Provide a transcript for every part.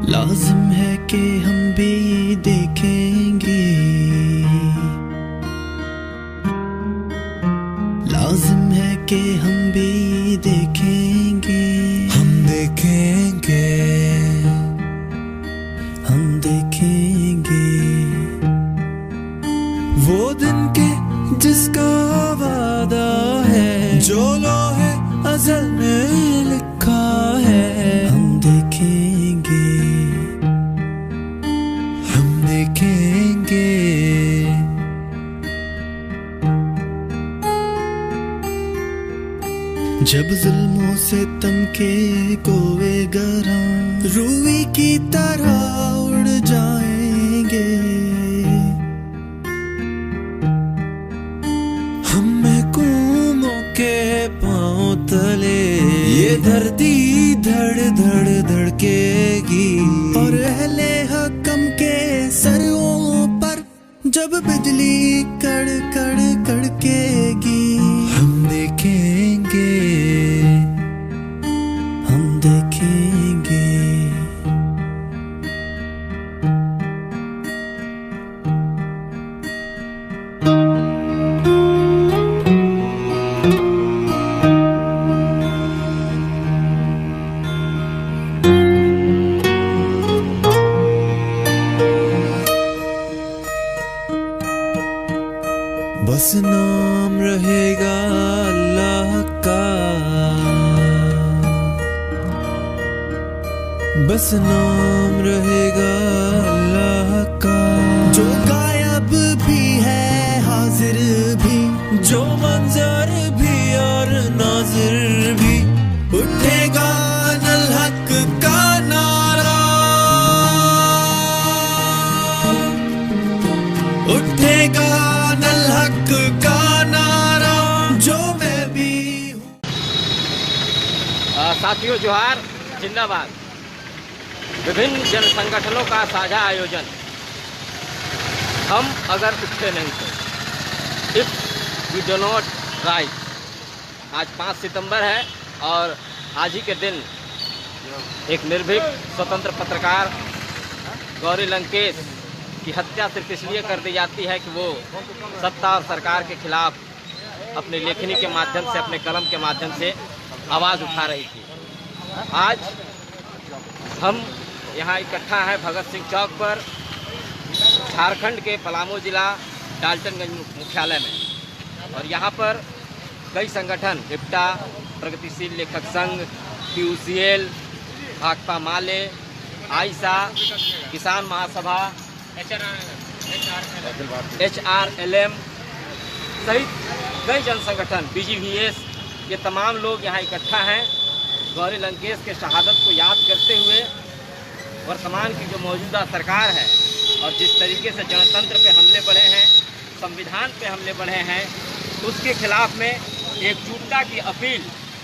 लाजिम है कि हम भी देखेंगे, लाजिम है कि हम भी देखेंगे, हम देखेंगे, हम देखेंगे वो दिन के जिसका वादा है, जो लोहे अज़ल में लिखा है। हम देखेंगे, हम देखेंगे, जब जुल्मों से तमके कोवे गरां रूई की तरह उड़ जाएंगे। हम महकूमों के पांव तले ये धरती धड़ धड़ धड़केगी, और अहले हकम के सरों पर जब बिजली कड़ कड़ कड़केगी। हम देखेंगे, हम देखेंगे, बस नाम रहेगा अल्लाह का, बस नाम रहेगा अल्लाह का, जो गायब भी है हाजिर भी, जो मंजर भी और नाजिर भी। उठेगा अनल हक का नारा, उठेगा अनल हक का नारा, जो मैं भी हूँ। साथियों जोहार, जिंदाबाद। विभिन्न जन संगठनों का साझा आयोजन हम अगर उठते नहीं तो if we do not rise. आज 5 सितंबर है और आज ही के दिन एक निर्भीक स्वतंत्र पत्रकार गौरी लंकेश की हत्या सिर्फ इसलिए कर दी जाती है कि वो सत्ता और सरकार के खिलाफ अपनी लेखनी के माध्यम से, अपने कलम के माध्यम से आवाज़ उठा रही थी। आज हम यहाँ इकट्ठा हैं भगत सिंह चौक पर, झारखंड के पलामू जिला डाल्टनगंज मुख्यालय में। और यहाँ पर कई संगठन, इप्टा, प्रगतिशील लेखक संघ, PUCL, भाकपा माले, आयसा, किसान महासभा, HRLM सहित कई जन संगठन, BGVS, ये तमाम लोग यहाँ इकट्ठा हैं गौरी लंकेश के शहादत को याद करते हुए वर्तमान की जो मौजूदा सरकार है और जिस तरीके से जनतंत्र पे हमले बढ़े हैं, संविधान पे हमले बढ़े हैं, उसके खिलाफ में एकजुटता की अपील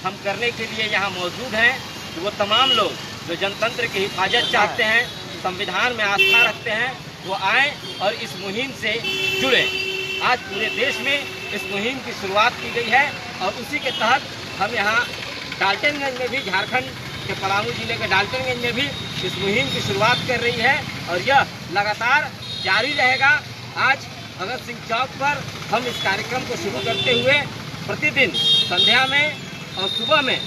हम करने के लिए यहाँ मौजूद हैं कि वो तमाम लोग जो जनतंत्र की हिफाजत चाहते हैं, संविधान में आस्था रखते हैं, वो आएँ और इस मुहिम से जुड़े। आज पूरे देश में इस मुहिम की शुरुआत की गई है और उसी के तहत हम यहाँ डाल्टनगंज में भी, झारखंड के पलामू जिले के डाल्टनगंज में भी इस मुहिम की शुरुआत कर रही है और यह लगातार जारी रहेगा। आज भगत सिंह चौक पर हम इस कार्यक्रम को शुरू करते हुए प्रतिदिन संध्या में और सुबह में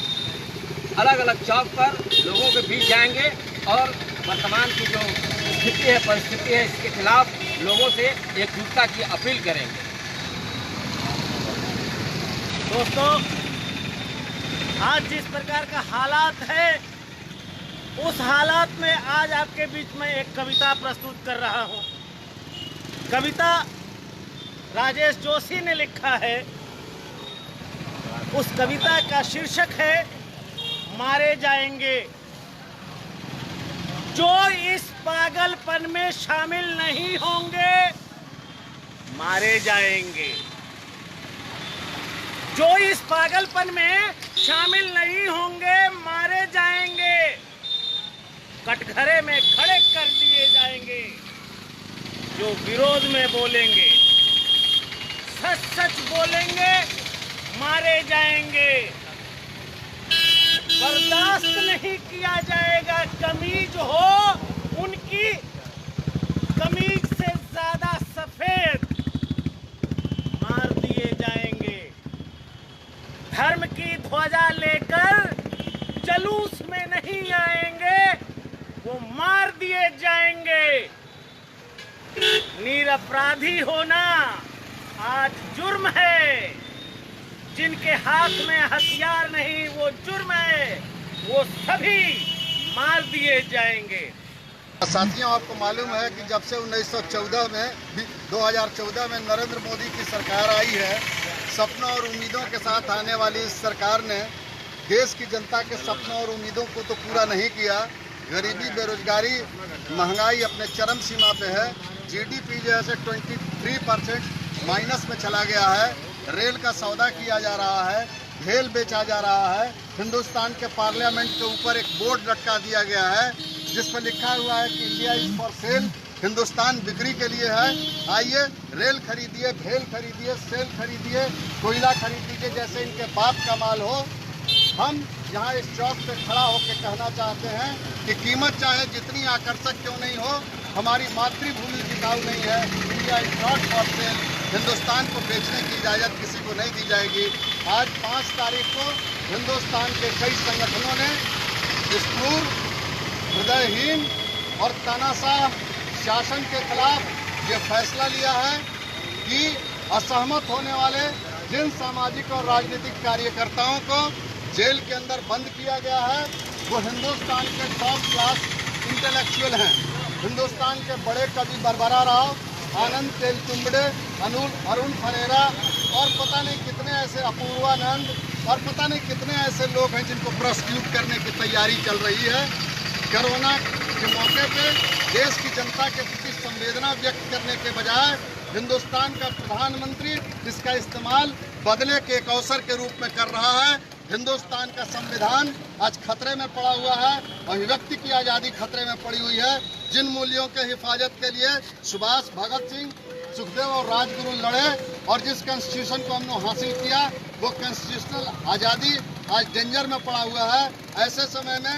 अलग अलग चौक पर लोगों के बीच जाएंगे और वर्तमान की जो स्थिति है, परिस्थिति है, इसके खिलाफ लोगों से एकजुटता की अपील करेंगे। दोस्तों, आज जिस प्रकार का हालात है, उस हालात में आज आपके बीच में एक कविता प्रस्तुत कर रहा हूँ। कविता राजेश जोशी ने लिखा है। उस कविता का शीर्षक है मारे जाएंगे। जो इस पागलपन में शामिल नहीं होंगे मारे जाएंगे। जो इस पागलपन में शामिल नहीं होंगे मारे जाएंगे। कटघरे में खड़े कर दिए जाएंगे। जो विरोध में बोलेंगे, सच सच बोलेंगे, मारे जाएंगे। बर्दाश्त नहीं किया जाएगा, कमी जो हो निरपराधी होना आज जुर्म है। जिनके हाथ में हथियार नहीं वो जुर्म है, वो सभी मार दिए जाएंगे। साथियों, आपको मालूम है कि जब से 2014 में नरेंद्र मोदी की सरकार आई है, सपनों और उम्मीदों के साथ आने वाली इस सरकार ने देश की जनता के सपनों और उम्मीदों को तो पूरा नहीं किया। गरीबी, बेरोजगारी, महंगाई अपने चरम सीमा पे है। जीडीपी जो है 23% माइनस में चला गया है। रेल का सौदा किया जा रहा है, भेल बेचा जा रहा है। हिंदुस्तान के पार्लियामेंट के ऊपर एक बोर्ड लटका दिया गया है जिस पर लिखा हुआ है कि India is for sale, Hindustan बिक्री के लिए है। आइए रेल खरीदिए, भेल खरीदिए, सेल खरीदिए, कोयला खरीद लीजिए, जैसे इनके बाप का माल हो। हम यहाँ इस चौक पे खड़ा होकर कहना चाहते हैं कि कीमत चाहे जितनी आकर्षक क्यों नहीं हो, हमारी मातृभूमि टिकाऊ नहीं है। India is not for sale. Hindustan को बेचने की इजाज़त किसी को नहीं दी जाएगी। आज 5 तारीख को हिंदुस्तान के कई संगठनों ने इस क्रूर, हृदयहीन और तानाशाह शासन के खिलाफ ये फैसला लिया है कि असहमत होने वाले जिन सामाजिक और राजनीतिक कार्यकर्ताओं को जेल के अंदर बंद किया गया है वो हिंदुस्तान के टॉप क्लास इंटेलेक्चुअल हैं। हिंदुस्तान के बड़े कवि बरबरा राव, आनंद तेलतुंबड़े, अरुण फरेरा और पता नहीं कितने ऐसे, अपूर्वानंद और पता नहीं कितने ऐसे लोग हैं जिनको प्रोसिक्यूट करने की तैयारी चल रही है। कोरोना के मौके पे देश की जनता के प्रति संवेदना व्यक्त करने के बजाय हिंदुस्तान का प्रधानमंत्री इसका इस्तेमाल बदले के एक अवसर के रूप में कर रहा है। हिंदुस्तान का संविधान आज खतरे में पड़ा हुआ है, अभिव्यक्ति की आज़ादी खतरे में पड़ी हुई है। जिन मूल्यों के हिफाजत के लिए सुभाष, भगत सिंह, सुखदेव और राजगुरु लड़े और जिस कॉन्स्टिट्यूशन को हमने हासिल किया वो कॉन्स्टिट्यूशनल आज़ादी आज डेंजर में पड़ा हुआ है। ऐसे समय में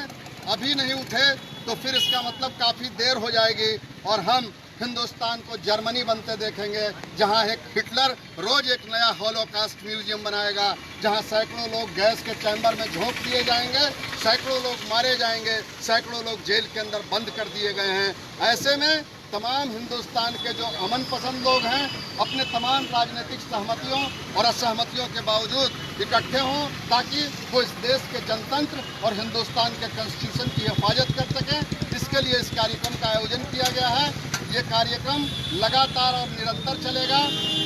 अभी नहीं उठे तो फिर इसका मतलब काफ़ी देर हो जाएगी और हम हिंदुस्तान को जर्मनी बनते देखेंगे, जहां एक हिटलर रोज एक नया हॉलोकास्ट म्यूजियम बनाएगा, जहां सैकड़ों लोग गैस के चैम्बर में झोंक दिए जाएंगे, सैकड़ों लोग मारे जाएंगे, सैकड़ों लोग जेल के अंदर बंद कर दिए गए हैं। ऐसे में तमाम हिंदुस्तान के जो अमन पसंद लोग हैं अपने तमाम राजनीतिक सहमतियों और असहमतियों के बावजूद इकट्ठे हों ताकि वो इस देश के जनतंत्र और हिंदुस्तान के कॉन्स्टिट्यूशन की हिफाजत कर सकें। इसके लिए इस कार्यक्रम का आयोजन किया गया है। ये कार्यक्रम लगातार और निरंतर चलेगा।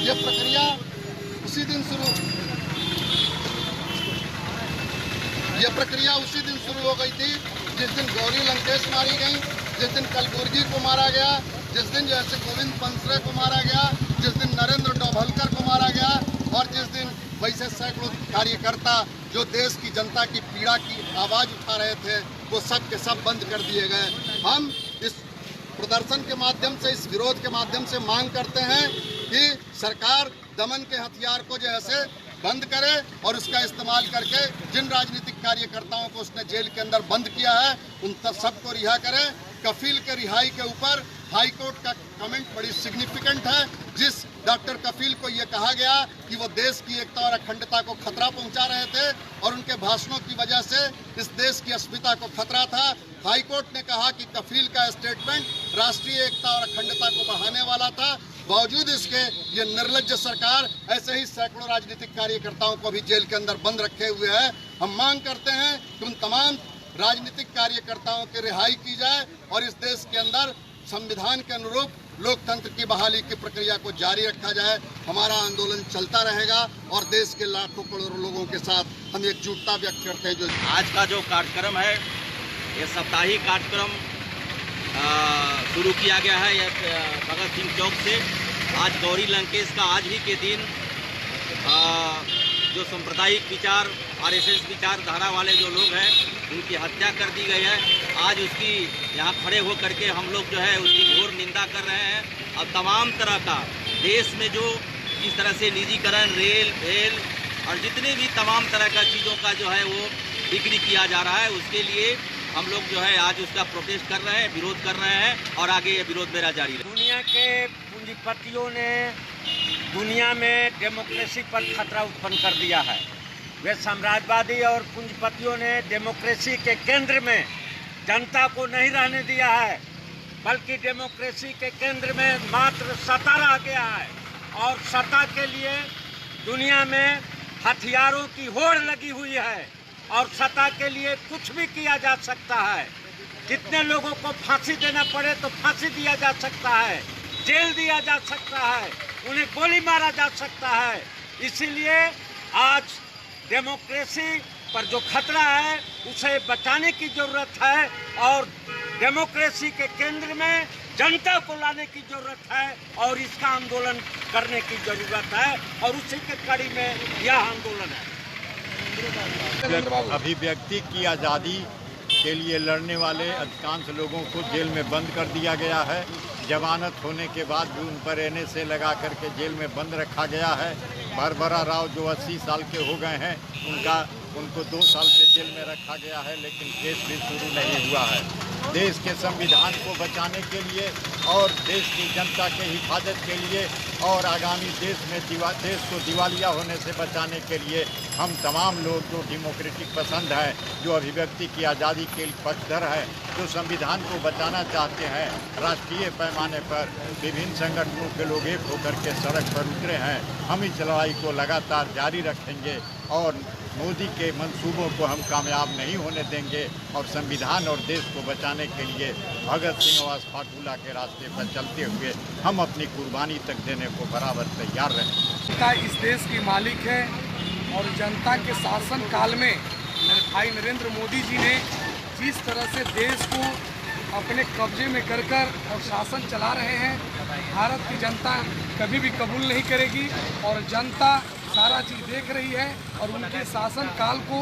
ये प्रक्रिया उसी दिन शुरू हो गई थी जिस दिन गौरी लंकेश मारी गई, जिस दिन कलबुर्गी को मारा गया, जिस दिन जैसे गोविंद पंसरे को मारा गया, जिस दिन नरेंद्र डोभालकर को मारा गया और जिस दिन वैसे सैकड़ों कार्यकर्ता जो देश की जनता की पीड़ा की आवाज़ उठा रहे थे वो सब के सब बंद कर दिए गए। हम इस प्रदर्शन के माध्यम से, इस विरोध के माध्यम से मांग करते हैं कि सरकार दमन के हथियार को जो है बंद करे और उसका इस्तेमाल करके जिन राजनीतिक कार्यकर्ताओं को उसने जेल के अंदर बंद किया है उन सबको रिहा करे। कफील के रिहाई के ऊपर हाई कोर्ट का कमेंट बड़ी सिग्निफिकेंट है, जिस डॉक्टर कफील को ये कहा गया कि वो देश की एकता और अखंडता को खतरा पहुंचा रहे थे और उनके भाषणों की वजह से इस देश की अस्मिता को खतरा था। हाई कोर्ट ने कहा कि कफील का स्टेटमेंट राष्ट्रीय एकता और अखंडता को बढ़ाने वाला था। बावजूद इसके ये निर्लज्ज सरकार ऐसे ही सैकड़ों राजनीतिक कार्यकर्ताओं को भी जेल के अंदर बंद रखे हुए है। हम मांग करते हैं कि उन तमाम राजनीतिक कार्यकर्ताओं की रिहाई की जाए और इस देश के अंदर संविधान के अनुरूप लोकतंत्र की बहाली की प्रक्रिया को जारी रखा जाए। हमारा आंदोलन चलता रहेगा और देश के लाखों करोड़ों लोगों के साथ हम एकजुटता व्यक्त करते हैं। जो आज का जो कार्यक्रम है ये साप्ताहिक कार्यक्रम शुरू किया गया है भगत सिंह चौक से। आज गौरी लंकेश का आज ही के दिन जो सांप्रदायिक विचार आरएसएस विचारधारा वाले जो लोग हैं उनकी हत्या कर दी गई है। आज उसकी यहाँ खड़े हो करके हम लोग जो है उसकी घोर निंदा कर रहे हैं और तमाम तरह का देश में जो इस तरह से निजीकरण, रेल, भेल और जितने भी तमाम तरह का चीज़ों का जो है वो बिक्री किया जा रहा है, उसके लिए हम लोग जो है आज उसका प्रोटेस्ट कर रहे हैं, विरोध कर रहे हैं और आगे ये विरोध मेरा जारी रहेगा। दुनिया के पूंजीपतियों ने दुनिया में डेमोक्रेसी पर खतरा उत्पन्न कर दिया है। वे साम्राज्यवादी और पूंजीपतियों ने डेमोक्रेसी के केंद्र में जनता को नहीं रहने दिया है। बल्कि डेमोक्रेसी के केंद्र में मात्र सत्ता रह गया है। और सत्ता के लिए दुनिया में हथियारों की होड़ लगी हुई है और सत्ता के लिए कुछ भी किया जा सकता है। कितने लोगों को फांसी देना पड़े तो फांसी दिया जा सकता है, जेल दिया जा सकता है, उन्हें गोली मारा जा सकता है। इसीलिए आज डेमोक्रेसी पर जो खतरा है उसे बचाने की जरूरत है और डेमोक्रेसी के केंद्र में जनता को लाने की जरूरत है और इसका आंदोलन करने की जरूरत है और उसी के कड़ी में यह आंदोलन है। अभिव्यक्ति की आज़ादी के लिए लड़ने वाले अधिकांश लोगों को जेल में बंद कर दिया गया है। जमानत होने के बाद भी उन पर एनएसए लगा करके जेल में बंद रखा गया है। भरभरा राव जो 80 साल के हो गए हैं उनको 2 साल से जेल में रखा गया है, लेकिन केस भी शुरू नहीं हुआ है। देश के संविधान को बचाने के लिए और देश की जनता के हिफाजत के लिए और आगामी देश को दिवालिया होने से बचाने के लिए हम तमाम लोग जो डेमोक्रेटिक पसंद है, जो अभिव्यक्ति की आज़ादी के पक्षधर है, जो संविधान को बचाना चाहते हैं, राष्ट्रीय पैमाने पर विभिन्न संगठनों के लोग एक होकर के सड़क पर उतरे हैं। हम इस लड़ाई को लगातार जारी रखेंगे और मोदी के मंसूबों को हम कामयाब नहीं होने देंगे और संविधान और देश को बचाने के लिए भगत सिंह और फाटुला के रास्ते पर चलते हुए हम अपनी कुर्बानी तक देने को बराबर तैयार रहें। जनता इस देश की मालिक है और जनता के शासन काल में भाई नरेंद्र मोदी जी ने जिस तरह से देश को अपने कब्जे में कर और शासन चला रहे हैं, भारत की जनता कभी भी कबूल नहीं करेगी और जनता सारा चीज़ देख रही है और उनके शासन काल को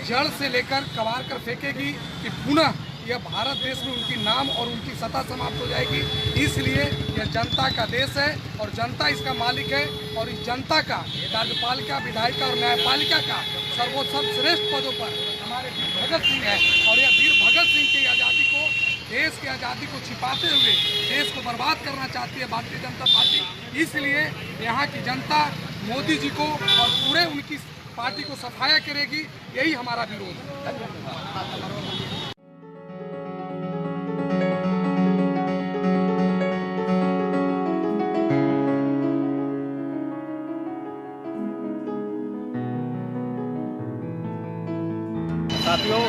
जड़ से लेकर कबार कर फेंकेगी कि पुनः यह भारत देश में उनकी नाम और उनकी सत्ता समाप्त हो जाएगी। इसलिए यह जनता का देश है और जनता इसका मालिक है और इस जनता का कार्यपालिका, विधायिका और न्यायपालिका का सर्वोच्च श्रेष्ठ पदों पर हमारे वीर भगत सिंह है और यह वीर भगत सिंह की आज़ादी को, देश की आज़ादी को छिपाते हुए देश को बर्बाद करना चाहती है भारतीय जनता पार्टी। इसलिए यहाँ की जनता मोदी जी को और पूरे उनकी पार्टी को सफाया करेगी, यही हमारा विरोध है। साथियों,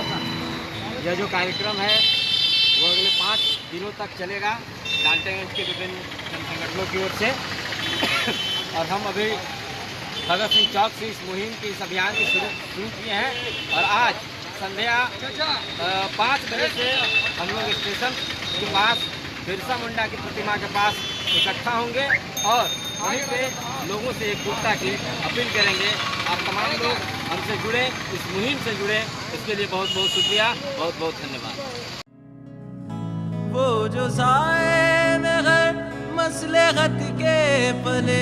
यह जो कार्यक्रम है वो अगले 5 दिनों तक चलेगा डाल्टनगंज के विभिन्न संगठनों की ओर से और हम अभी भगत सिंह चौक से इस मुहिम की, इस अभियान की शुरू किए हैं और आज संध्या 5 बजे से हम लोग स्टेशन के पास बिरसा मुंडा की प्रतिमा के पास इकट्ठा होंगे और वहीं पे लोगों से एकजुटता की अपील करेंगे। आप तमाम लोग हमसे जुड़े, इस मुहिम से जुड़े, इसके लिए बहुत बहुत शुक्रिया, बहुत बहुत धन्यवाद। वो जो साए में गैर मसलहत के पले,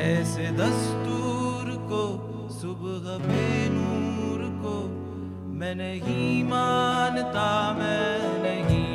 ऐसे दस्तूर को सुबह पे नूर को मैं नहीं मानता, मैं नहीं